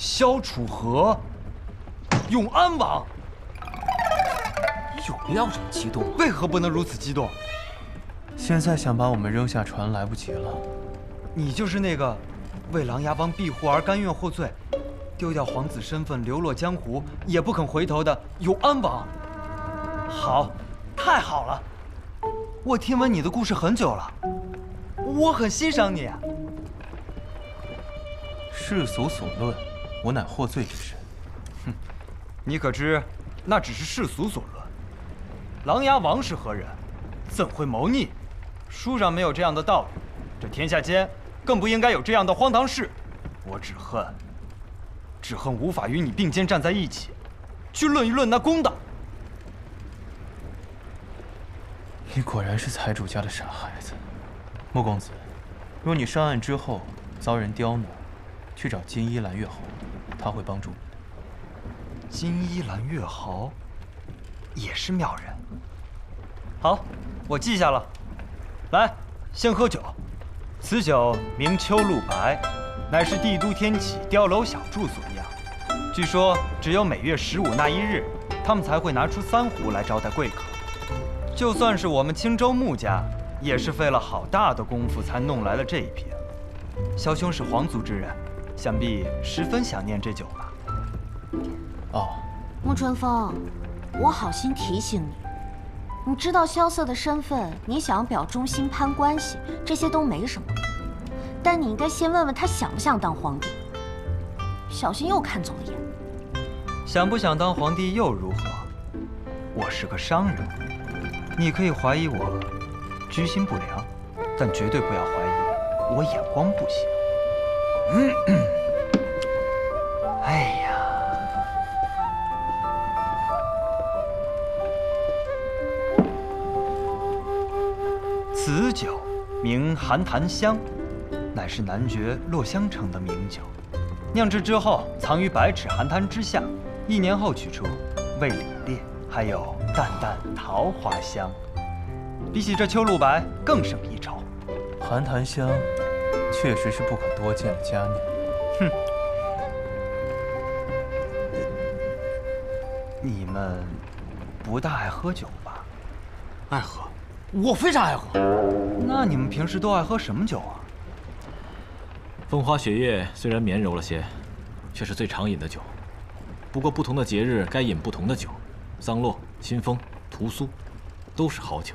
萧楚河，永安王。有必要这么激动？为何不能如此激动？现在想把我们扔下船来不及了。你就是那个为琅琊王庇护而甘愿获罪，丢掉皇子身份流落江湖也不肯回头的永安王。好，太好了！我听闻你的故事很久了，我很欣赏你。世俗所论，我乃获罪之身。哼，你可知那只是世俗所论？琅琊王是何人？怎会谋逆？书上没有这样的道理，这天下间更不应该有这样的荒唐事。我只恨无法与你并肩站在一起，去论一论那公道。你果然是财主家的傻孩子，穆公子。若你上岸之后遭人刁难，去找金衣兰月侯，他会帮助你的。金衣兰月侯也是妙人。好，我记下了。来，先喝酒。此酒名秋露白，乃是帝都天启碉楼小筑所酿。据说只有每月15那一日，他们才会拿出3壶来招待贵客。就算是我们青州穆家，也是费了好大的功夫才弄来了这一瓶。萧兄是皇族之人，想必十分想念这酒吧？哦，穆春风，我好心提醒你，你知道萧瑟的身份，你想表忠心攀关系，这些都没什么。但你应该先问问他想不想当皇帝，小心又看走了眼。想不想当皇帝又如何？我是个商人，你可以怀疑我居心不良，但绝对不要怀疑我眼光不行。哎呀，此酒名寒檀香，乃是男爵落香城的名酒。酿制之后，藏于百尺寒潭之下，1年后取出，味凛冽，还有淡淡桃花香，比起这秋露白更胜一筹。寒檀香确实是不可多见的佳酿。哼，你们不大爱喝酒吧？爱喝，我非常爱喝。那你们平时都爱喝什么酒啊？风花雪月虽然绵柔了些，却是最常饮的酒。不过不同的节日该饮不同的酒，桑落、新丰、屠苏，都是好酒。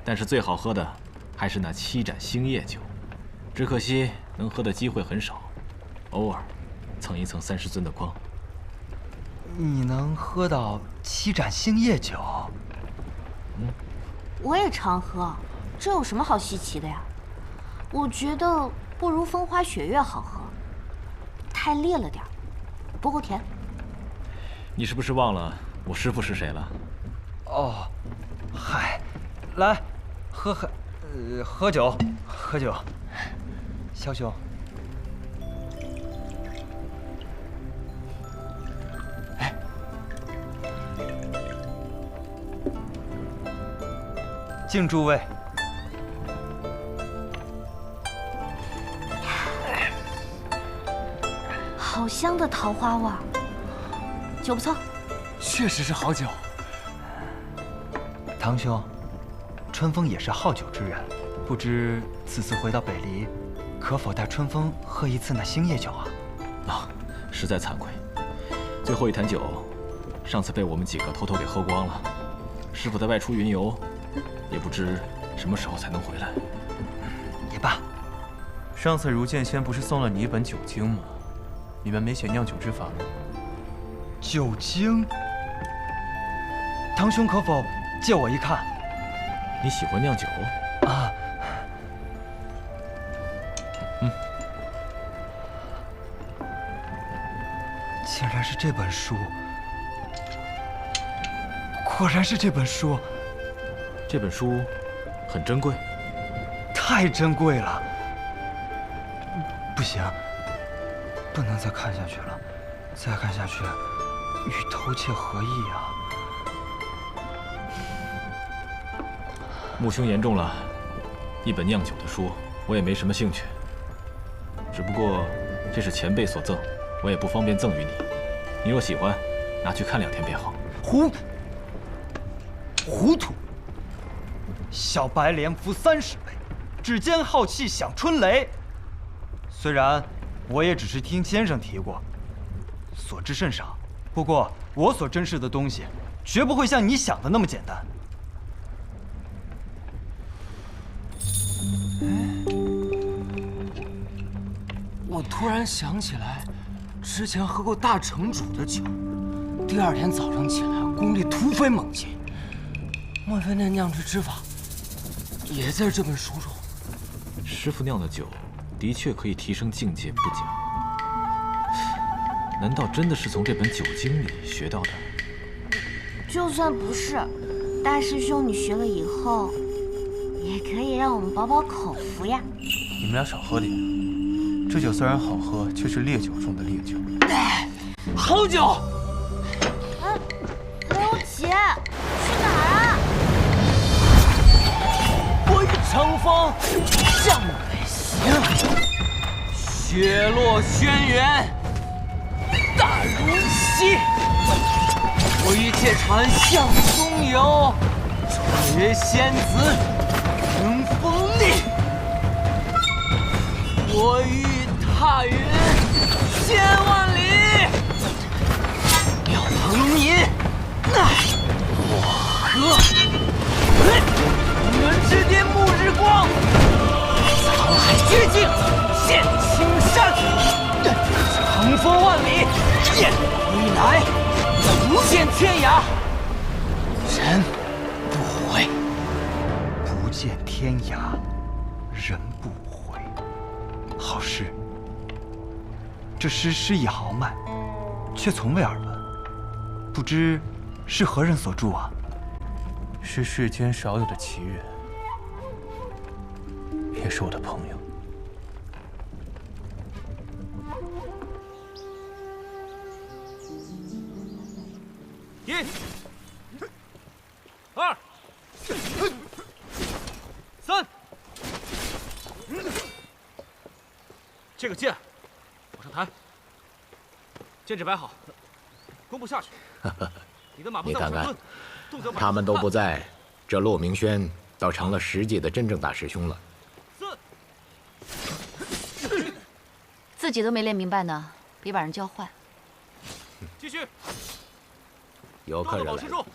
但是最好喝的还是那7盏星夜酒，只可惜能喝的机会很少，偶尔蹭一蹭30尊的光。你能喝到7盏星夜酒？我也常喝，这有什么好稀奇的呀？我觉得不如风花雪月好喝，太烈了点儿，不够甜。你是不是忘了我师父是谁了？哦，嗨，来，喝酒，喝酒。萧兄，敬诸位。好香的桃花味儿，酒不错。确实是好酒。堂兄，春风也是好酒之人，不知此次回到北离，可否带春风喝一次那星夜酒啊？啊，实在惭愧，最后一坛酒，上次被我们几个偷偷给喝光了。师傅在外出云游，也不知什么时候才能回来。也罢，上次如剑仙不是送了你一本酒经吗？你们没写酿酒之法吗？酒经，堂兄可否借我一看？你喜欢酿酒啊？竟然是这本书，果然是这本书。这本书很珍贵，太珍贵了。不行，不能再看下去了，再看下去与偷窃何异啊！穆兄言重了，一本酿酒的书，我也没什么兴趣。只不过这是前辈所赠，我也不方便赠予你。你若喜欢，拿去看2天便好。糊涂！小白脸服30倍，指尖好气响春雷。虽然我也只是听先生提过，所知甚少。不过我所珍视的东西，绝不会像你想的那么简单。我突然想起来，之前喝过大城主的酒，第2天早上起来功力突飞猛进。莫非那酿制之法也在这本书中？师傅酿的酒，的确可以提升境界，不假。难道真的是从这本酒经里学到的？就算不是，大师兄你学了以后，也可以让我们饱饱口福呀。你们俩少喝点，这酒虽然好喝，却是烈酒中的烈酒。好酒！刘琦，去哪儿啊？我欲乘风向北行，雪落轩辕大如昔。我欲借船向东游，穿越仙子乘风逆。我欲踏云千万里，要腾饮我喝。我们之巅沐日光，沧海绝境现青山，长风万里雁归来，无限天涯人不回。不见天涯，人不回。好诗，这诗意豪迈，却从未耳闻，不知是何人所著啊？是世间少有的奇人，也是我的朋友。1、2、3。这个剑，往上抬，剑指摆好，弓步下去。你的马步在往上蹲，动作他们都不在，这骆明轩倒成了实际的真正大师兄了。自己都没练明白呢，别把人教坏。继续。有客人来了。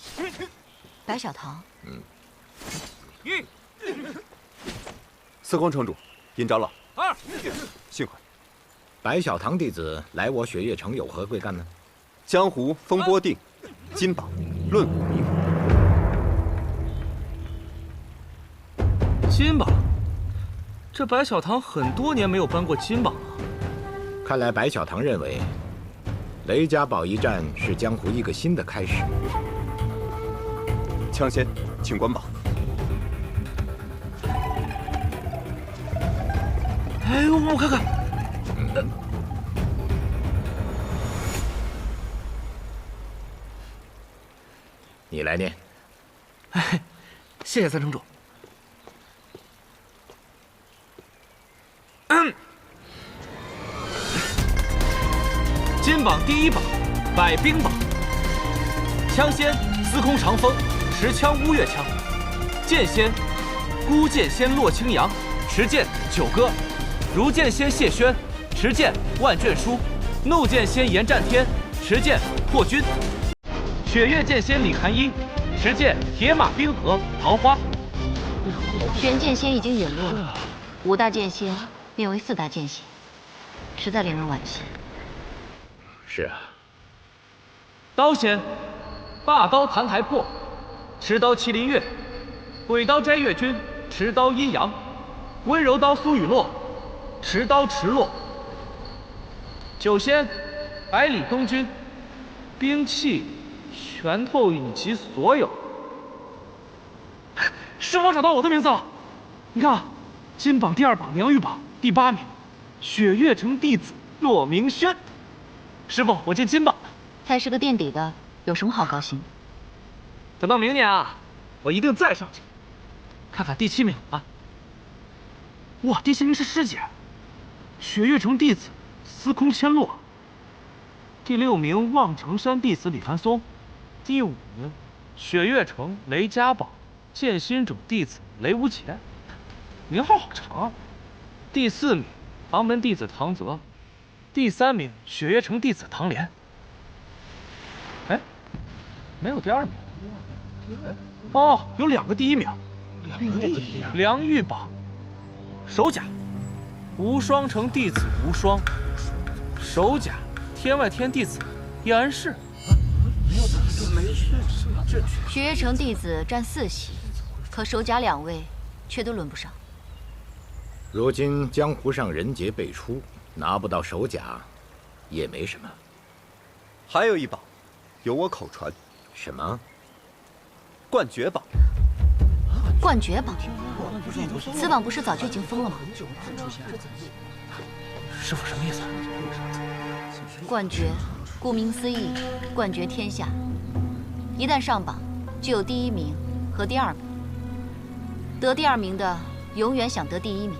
白小棠。1、司空城主，尹长老。2。幸会。白小棠弟子来我雪月城有何贵干呢？江湖风波定，金榜论武名。金榜？这白小棠很多年没有颁过金榜了。看来白小棠认为，雷家堡一战是江湖一个新的开始。枪仙，请关榜。哎，我看看。你来念。哎，谢谢三城主。金榜第1榜，百兵榜。枪仙司空长风，持枪乌月枪；剑仙孤剑仙骆青阳，持剑九歌；如剑仙谢轩，持剑万卷书；怒剑仙严战天，持剑破军；雪月剑仙李寒英，持剑铁马冰河桃花。玄剑仙已经陨落了，5大剑仙变为4大剑仙，实在令人惋惜。是啊。刀仙霸刀谭台破，持刀麒麟月；鬼刀摘月君，持刀阴阳；温柔刀苏雨落，持刀池落。酒仙百里东君，兵器拳头以及所有。师傅找到我的名字了，你看，金榜第2榜良玉榜第8名，雪月城弟子骆明轩。师傅，我进金榜了。才是个垫底的，有什么好高兴？等到明年啊，我一定再上去，看看第7名啊。哇，第7名是师姐，雪月城弟子司空千落，第6名望城山弟子李凡松，第5名雪月城雷家堡剑心者弟子雷无钱，名号好长啊。第4名唐门弟子唐泽，第3名雪月城弟子唐莲。哎，没有第2名。哦，有2个第1名，梁玉榜守甲，无双城弟子无双，守甲天外天弟子叶安世。雪月城弟子占4席，可守甲2位却都轮不上。如今江湖上人杰辈出，拿不到守甲也没什么。还有一宝，由我口传。什么？冠绝榜。冠绝榜，此榜不是早就已经封了吗？师傅什么意思？冠绝，顾名思义，冠绝天下。一旦上榜，就有第1名和第2名。得第2名的永远想得第1名，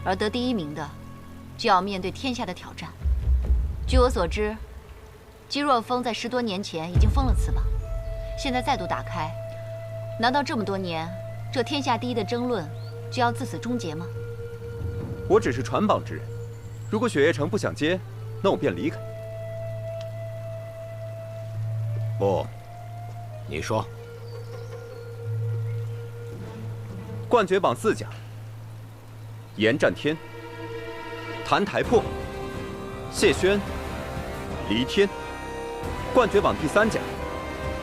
而得第1名的就要面对天下的挑战。据我所知，姬若风在10多年前已经封了此榜，现在再度打开，难道这么多年，这天下第一的争论就要自此终结吗？我只是传榜之人，如果雪月城不想接，那我便离开。不，你说。冠绝榜4甲：严战天、谭台破、谢轩、黎天。冠绝榜第3甲：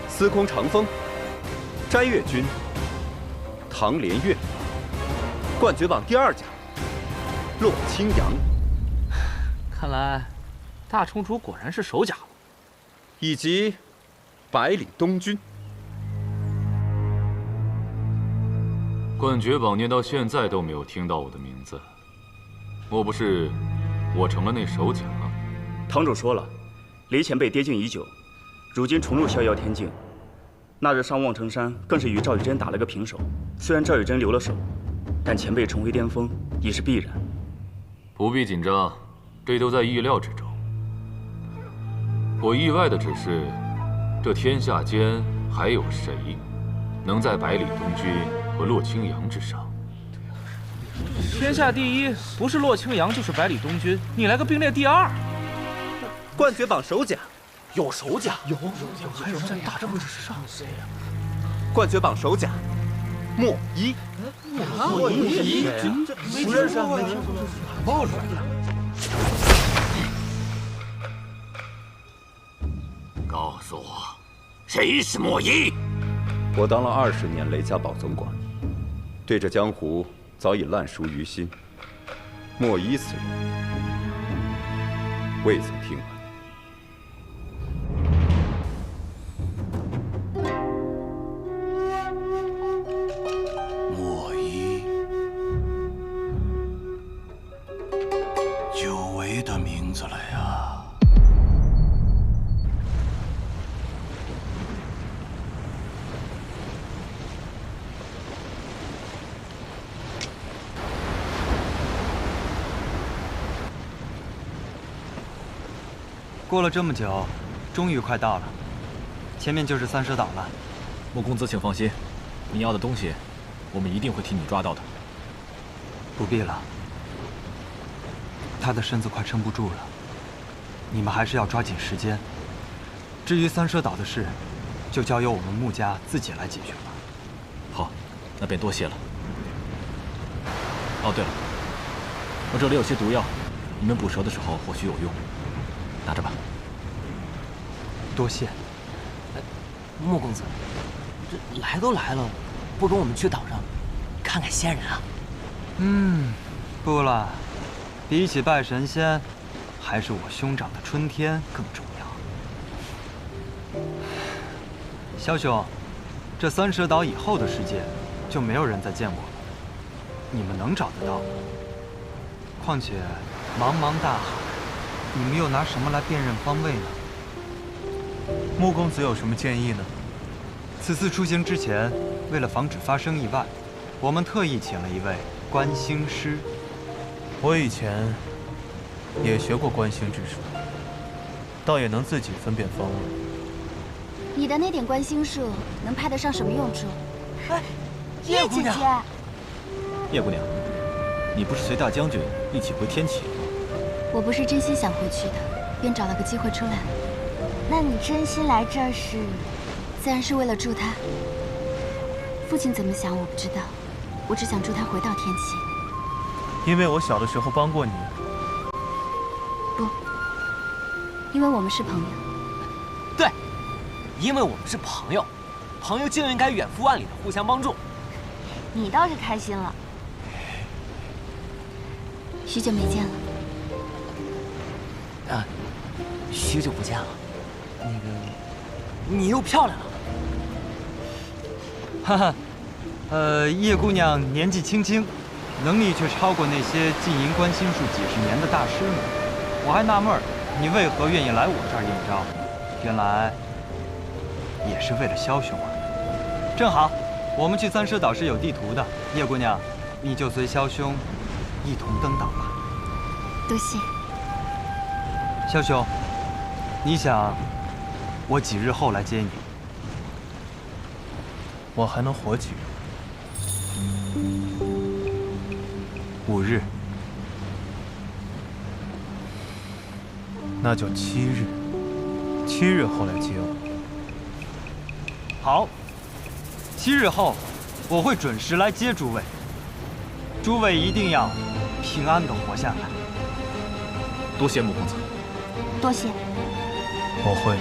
司空长风、斋月君、唐连月。冠绝榜第2甲：洛清扬。看来大冲主果然是守甲了。以及百里东军。冠绝榜念到现在都没有听到我的名字，莫不是我成了那守甲？堂主说了，雷前辈跌境已久，如今重入逍遥天境。那日上望城山，更是与赵雨珍打了个平手。虽然赵雨珍留了手，但前辈重回巅峰已是必然。不必紧张，这都在意料之中。我意外的只是，这天下间还有谁能在百里东军和洛清扬之上？天下第一不是洛清扬就是百里东军，你来个并列第2。冠绝榜守甲，有守甲，有，还有在大阵之上谁呀？冠绝榜守甲，莫一。莫一，不认识，没听说，报出来的。告诉我，谁是莫一？我当了20年雷家堡总管，对这江湖早已烂熟于心。莫一此人，未曾听闻。莫一，久违的名字了呀。过了这么久，终于快到了，前面就是三蛇岛了。莫公子，请放心，你要的东西，我们一定会替你抓到的。不必了，他的身子快撑不住了，你们还是要抓紧时间。至于三蛇岛的事，就交由我们穆家自己来解决吧。好，那便多谢了。哦，对了，我这里有些毒药，你们捕蛇的时候或许有用。拿着吧。多谢。穆公子，这来都来了，不如我们去岛上看看仙人啊。不了，比起拜神仙，还是我兄长的春天更重要。萧兄，这三蛇岛以后的世界，就没有人再见过了，你们能找得到吗？况且茫茫大海，你们又拿什么来辨认方位呢？穆公子有什么建议呢？此次出行之前，为了防止发生意外，我们特意请了一位观星师。我以前也学过观星之术，倒也能自己分辨方位。你的那点观星术能派得上什么用处？哎，叶姐姐，叶姑娘，你不是随大将军一起回天启吗？我不是真心想回去的，便找了个机会出来。那你真心来这儿是？自然是为了助他。父亲怎么想我不知道，我只想助他回到天启。因为我小的时候帮过你。不，因为我们是朋友。对，因为我们是朋友，朋友就应该远赴万里的互相帮助。你倒是开心了。许久没见了。啊，许久不见了。那个，你又漂亮了。哈哈，叶姑娘年纪轻轻，能力却超过那些浸淫观星术几十年的大师们。我还纳闷儿，你为何愿意来我这儿应招？原来也是为了枭雄啊！正好，我们去三蛇岛是有地图的。叶姑娘，你就随枭兄一同登岛吧。多谢。枭兄，你想我几日后来接你？我还能活几日？5日。那就7日。7日后来接我。好，7日后我会准时来接诸位。诸位一定要平安的活下来。多谢穆公子。多谢。我会。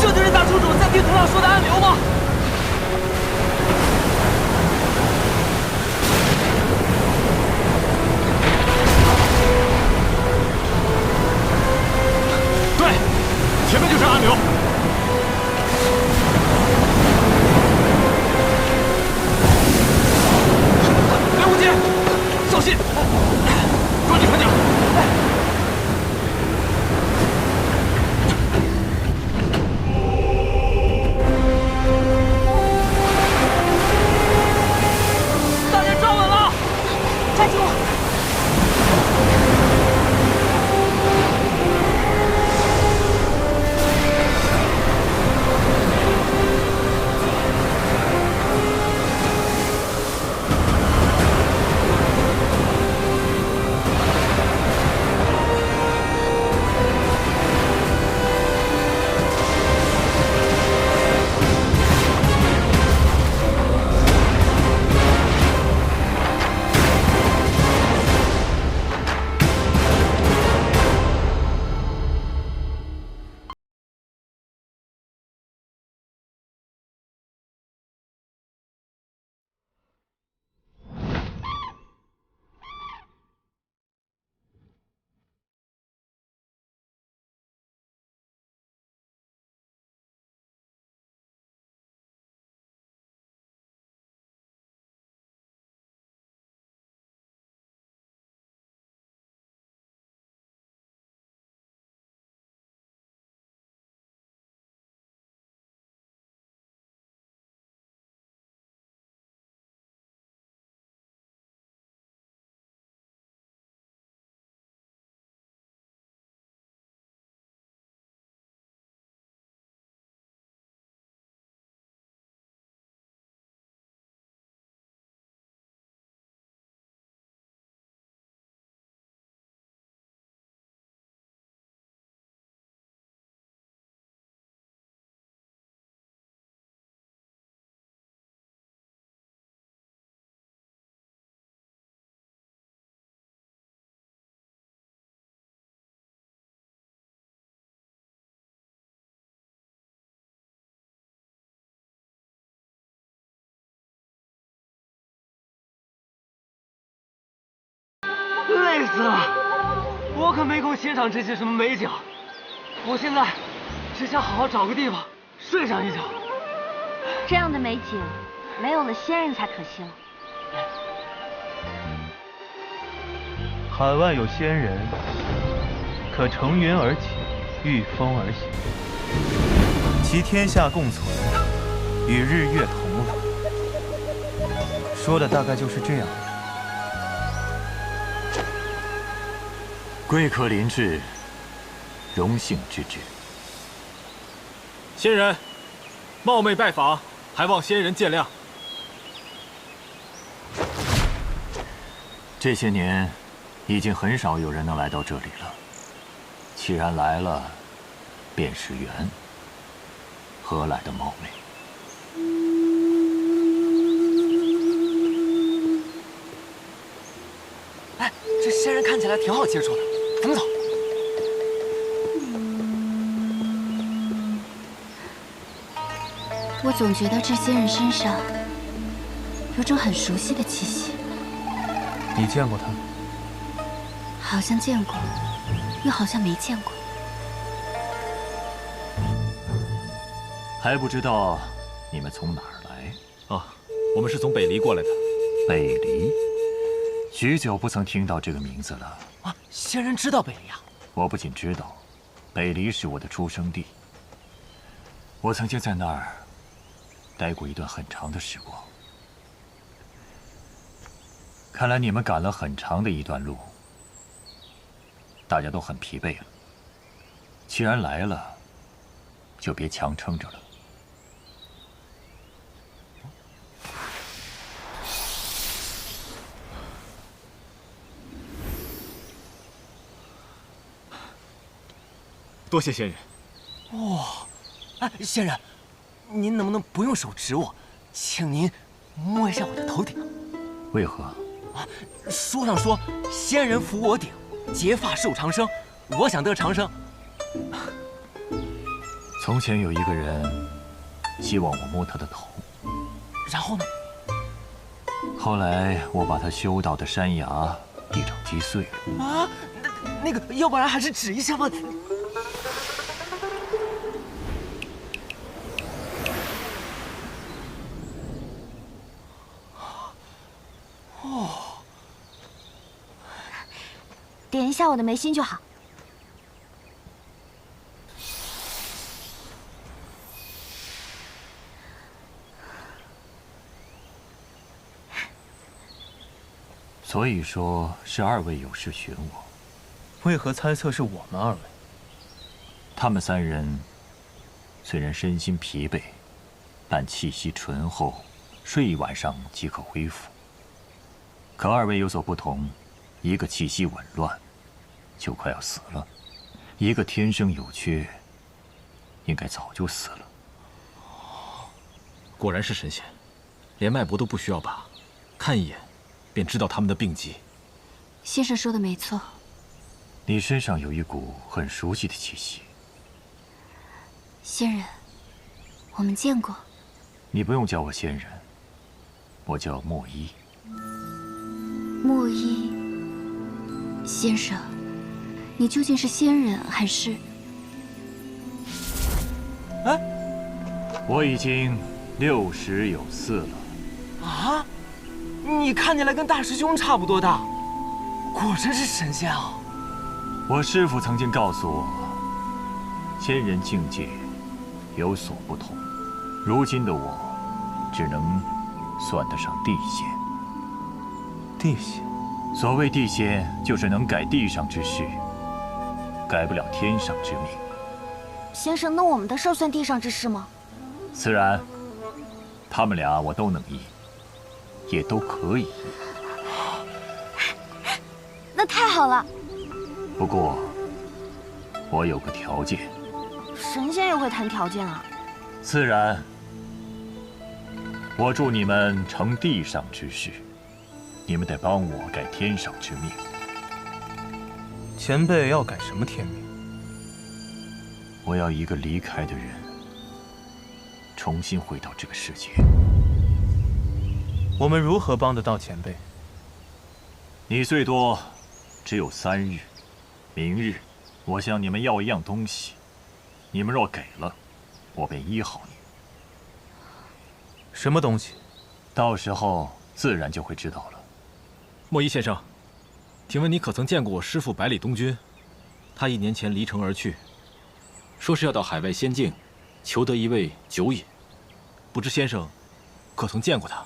这就是大出主在地图上说的暗流吗？对，前面就是暗流。别无间，小心！抓紧船桨。累死了，我可没空欣赏这些什么美景。我现在只想好好找个地方睡上一觉。这样的美景，没有了仙人才可惜了。海外有仙人，可乘云而起，御风而行，其天下共存，与日月同乐。说的大概就是这样。贵客临至，荣幸之至。仙人，冒昧拜访，还望仙人见谅。这些年，已经很少有人能来到这里了。既然来了，便是缘，何来的冒昧？哎，这仙人看起来挺好接触的，咱们走。我总觉得这仙人身上有种很熟悉的气息。你见过他？好像见过，又好像没见过。还不知道你们从哪儿来？啊，我们是从北离过来的。北离，许久不曾听到这个名字了。啊，仙人知道北离啊？我不仅知道，北离是我的出生地。我曾经在那儿待过一段很长的时光。看来你们赶了很长的一段路，大家都很疲惫了。既然来了，就别强撑着了。多谢仙人。哇，哎，仙人，您能不能不用手指我，请您摸一下我的头顶？为何？啊，书上说仙人扶我顶，结发寿长生，我想得长生。从前有一个人希望我摸他的头，然后呢？后来我把他修到的山崖一掌击碎了。啊，那个，要不然还是指一下吧。点一下我的眉心就好。所以说是二位有事寻我。为何猜测是我们二位？他们三人虽然身心疲惫，但气息醇厚，睡一晚上即可恢复。可二位有所不同，一个气息紊乱，就快要死了；一个天生有缺，应该早就死了。果然是神仙，连脉搏都不需要拔，看一眼便知道他们的病机。先生说的没错。你身上有一股很熟悉的气息。仙人，我们见过。你不用叫我仙人，我叫莫一。莫一先生，你究竟是仙人还是？哎，我已经60有4了。啊，你看起来跟大师兄差不多大，果真是神仙啊！我师父曾经告诉我，仙人境界有所不同。如今的我，只能算得上地仙。地仙，所谓地仙，就是能改地上之事，改不了天上之命。先生，那我们的事算地上之事吗？自然，他们俩我都能医，也都可以医。那太好了。不过，我有个条件。神仙也会谈条件啊？自然，我助你们成地上之事，你们得帮我改天上之命。前辈要改什么天命？我要一个离开的人，重新回到这个世界。我们如何帮得到前辈？你最多只有3日，明日我向你们要一样东西，你们若给了，我便医好你。什么东西？到时候自然就会知道了。莫一先生，请问你可曾见过我师父百里东君？他1年前离城而去，说是要到海外仙境，求得一位酒饮，不知先生可曾见过他？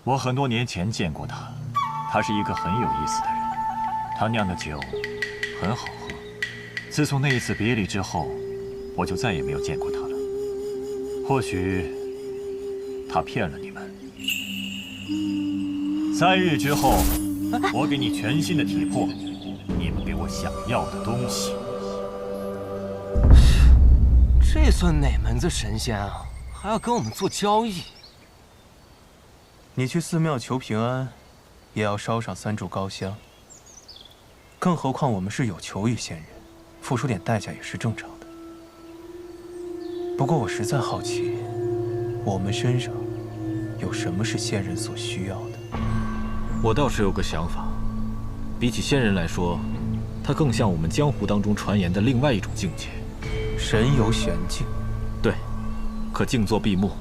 我很多年前见过他，他是一个很有意思的人。他酿的酒很好喝。自从那一次别离之后，我就再也没有见过他了。或许他骗了你们。3日之后，我给你全新的体魄，你们给我想要的东西。这算哪门子神仙啊？还要跟我们做交易？你去寺庙求平安，也要烧上3炷高香。更何况我们是有求于仙人，付出点代价也是正常的。不过我实在好奇，我们身上有什么是仙人所需要的？我倒是有个想法，比起仙人来说，他更像我们江湖当中传言的另外一种境界——神游玄境。对，可静坐闭目，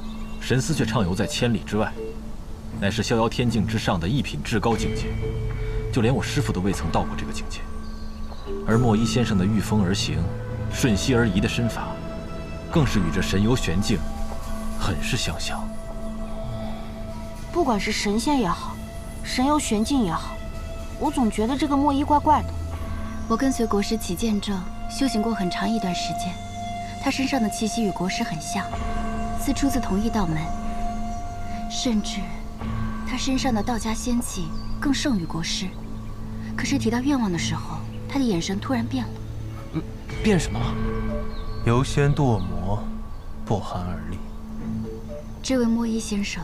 神思却畅游在千里之外，乃是逍遥天境之上的一品至高境界。就连我师父都未曾到过这个境界。而莫一先生的御风而行、瞬息而移的身法，更是与这神游玄境很是相像。不管是神仙也好，神游玄境也好，我总觉得这个莫一怪怪的。我跟随国师起剑证修行过很长一段时间，他身上的气息与国师很像，似出自同一道门，甚至他身上的道家仙气更胜于国师。可是提到愿望的时候，他的眼神突然变了。变什么了？由仙堕魔，不寒而栗。这位莫一先生，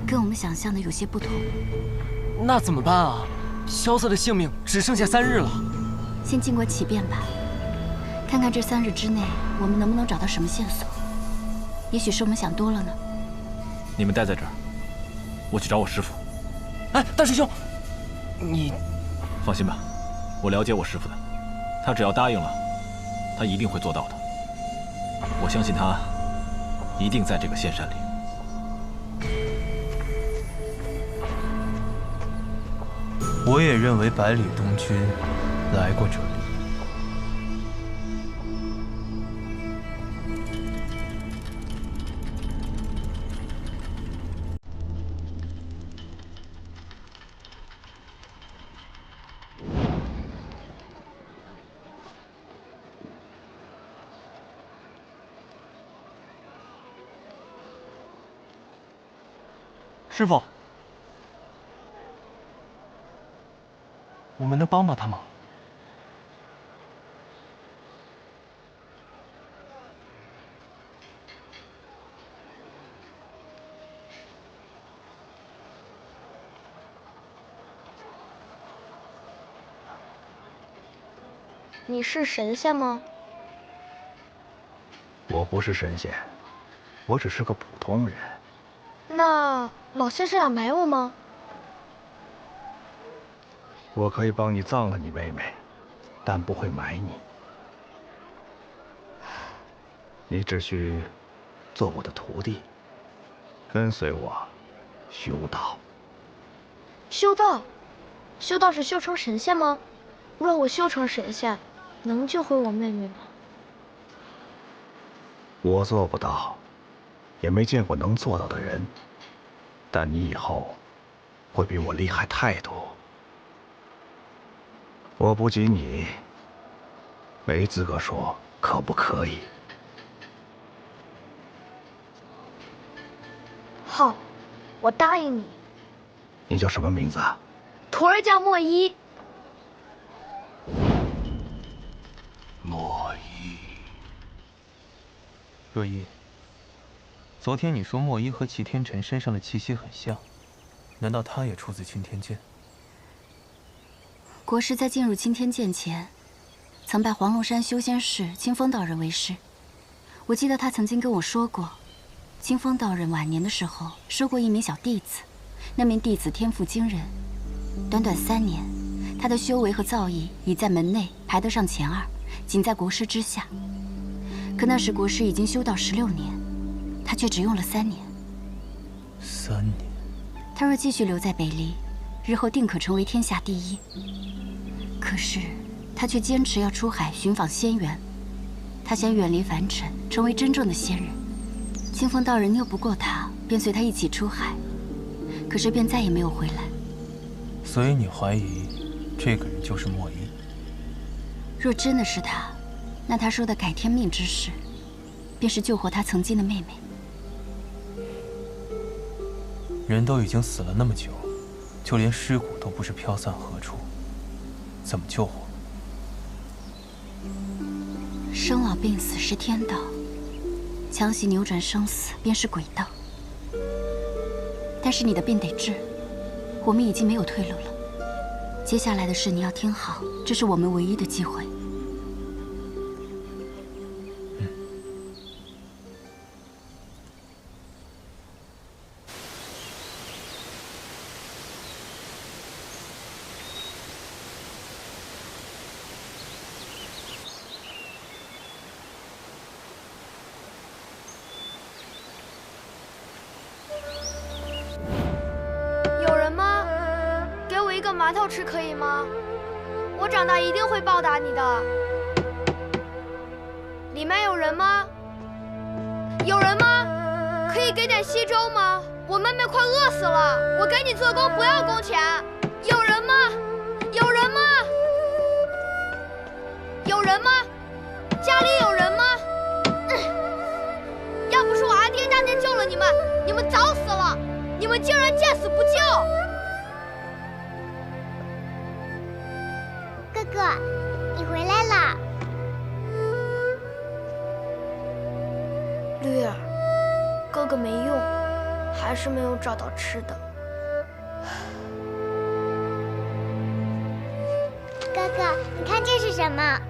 跟我们想象的有些不同。那怎么办啊？萧瑟的性命只剩下3日了。先静观其变吧，看看这3日之内我们能不能找到什么线索。也许是我们想多了呢。你们待在这儿，我去找我师父。哎，大师兄，你放心吧，我了解我师父的，他只要答应了，他一定会做到的。我相信他一定在这个仙山里。我也认为百里东君来过这里。师傅，我们能帮他吗？你是神仙吗？我不是神仙，我只是个普通人。那老先生要买我吗？我可以帮你葬了你妹妹，但不会埋你。你只需做我的徒弟，跟随我修道。修道？修道是修成神仙吗？若我修成神仙，能救回我妹妹吗？我做不到，也没见过能做到的人。但你以后会比我厉害太多。我不及你，没资格说可不可以。好，我答应你。你叫什么名字啊？徒儿叫莫一。莫一。若依，昨天你说莫一和齐天辰身上的气息很像，难道他也出自青天剑？国师在进入青天剑前，曾拜黄龙山修仙士清风道人为师。我记得他曾经跟我说过，清风道人晚年的时候收过一名小弟子，那名弟子天赋惊人，短短3年，他的修为和造诣已在门内排得上前2，仅在国师之下。可那时国师已经修道16年，他却只用了3年。3年？他若继续留在北离，日后定可成为天下第一。可是他却坚持要出海寻访仙缘，他想远离凡尘，成为真正的仙人。清风道人拗不过他，便随他一起出海，可是便再也没有回来。所以你怀疑这个人就是莫一？若真的是他，那他说的改天命之事，便是救活他曾经的妹妹。人都已经死了那么久，就连尸骨都不知飘散何处，怎么救活？生老病死是天道，强行扭转生死便是鬼道。但是你的病得治，我们已经没有退路了。接下来的事你要听好，这是我们唯一的机会。馒头吃可以吗？我长大一定会报答你的。里面有人吗？有人吗？可以给点稀粥吗？我妹妹快饿死了，我给你做工不要工钱。有人吗？有人吗？有人吗？家里有人吗？要不是我阿爹当年救了你们，你们早死了。你们竟然见死不救！哥哥，你回来啦！绿儿，哥哥没用，还是没有找到吃的。哥哥，你看这是什么？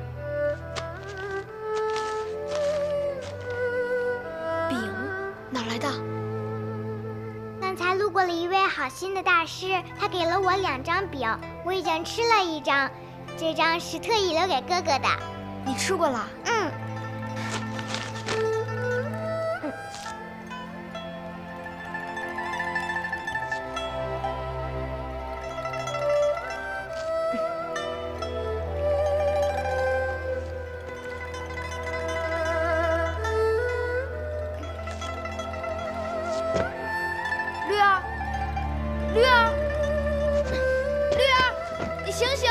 饼，哪来的？刚才路过了一位好心的大师，他给了我2张饼，我已经吃了1张。这张是特意留给哥哥的，你吃过了？嗯。绿儿，绿儿，绿儿，你醒醒！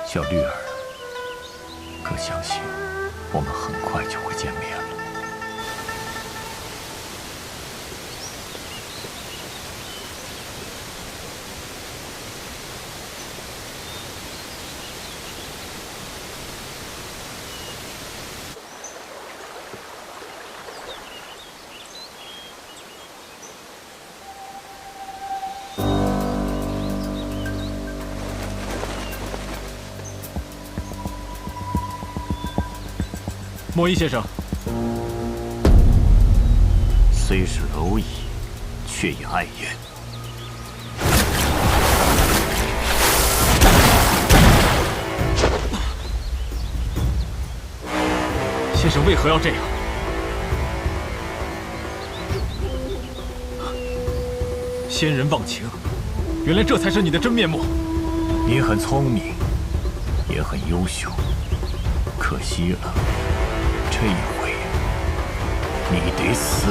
小绿儿，哥相信我们很快就会见面了。莫一先生，虽是蝼蚁，却也碍眼。先生为何要这样？仙人忘情，原来这才是你的真面目。你很聪明，也很优秀，可惜了。这一回，你得死！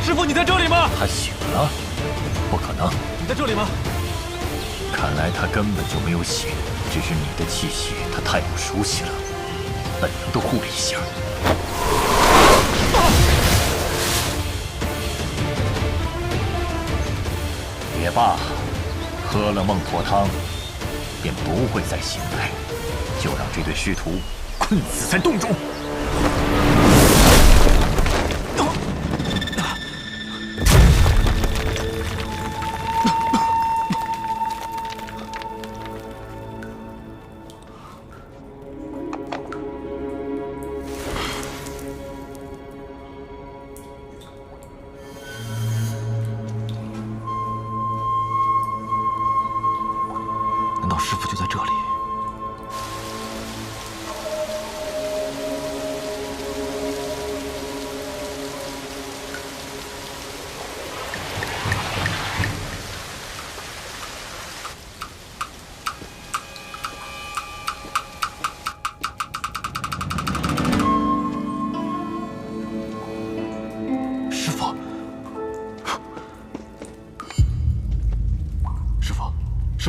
师傅，你在这里吗？他醒了？不可能！你在这里吗？看来他根本就没有醒，只是你的气息他太不熟悉了，本能的护了一下。也罢，喝了孟婆汤，便不会再醒来。就让这对师徒困死在洞中。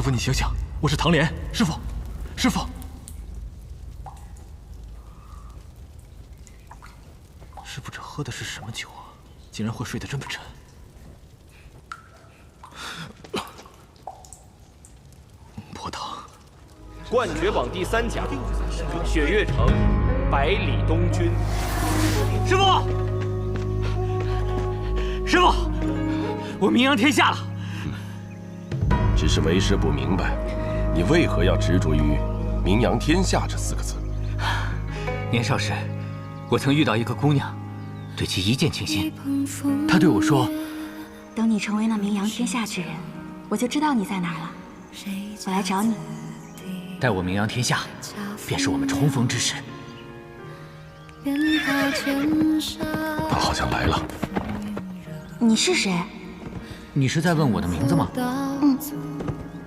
师傅，你醒醒！我是唐莲，师傅，师傅。师傅，这喝的是什么酒啊？竟然会睡得这么沉。破汤。冠绝榜第3甲，雪月城百里东军。师傅，师傅，我名扬天下了。只是为师不明白，你为何要执着于“名扬天下”这4个字？年少时，我曾遇到一个姑娘，对其一见倾心。她对我说：“等你成为那名扬天下之人，我就知道你在哪儿了。我来找你。待我名扬天下，便是我们重逢之时。”他好像来了。你是谁？你是在问我的名字吗？嗯，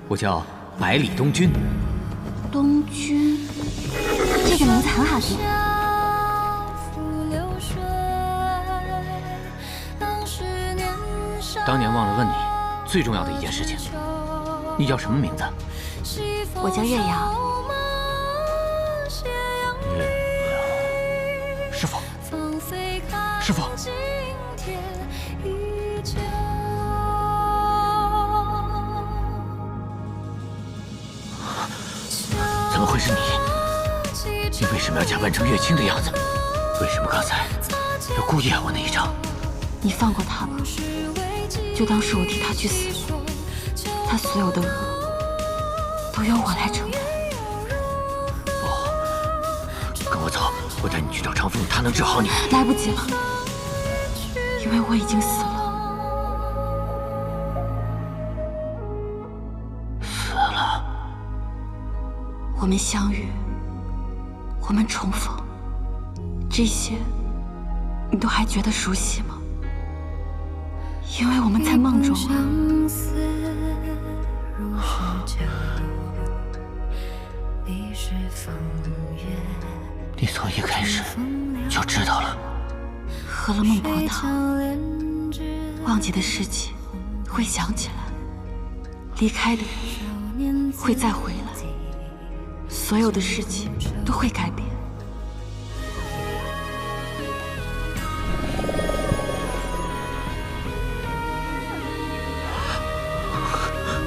我叫百里东君。东君，这个名字很好听。当年忘了问你最重要的一件事情，你叫什么名字？我叫月瑶。师傅，师傅。怎么会是你？你为什么要假扮成月清的样子？为什么刚才要故意按我那一招？你放过他吧，就当是我替他去死了。他所有的恶都由我来承担。不，跟我走，我带你去找长风，他能治好你。来不及了，因为我已经死了。死了。我们相遇，我们重逢，这些你都还觉得熟悉吗？因为我们在梦中啊。你从一开始就知道了。喝了孟婆汤，忘记的事情会想起来，离开的人会再回来，所有的事情都会改变。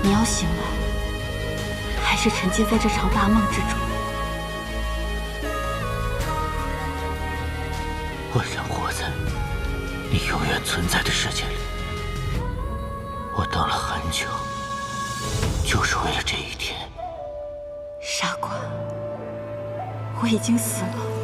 你要醒来，还是沉浸在这场大梦之中？我想活在你永远存在的世界里。我等了很久，就是为了这一天。傻瓜，我已经死了。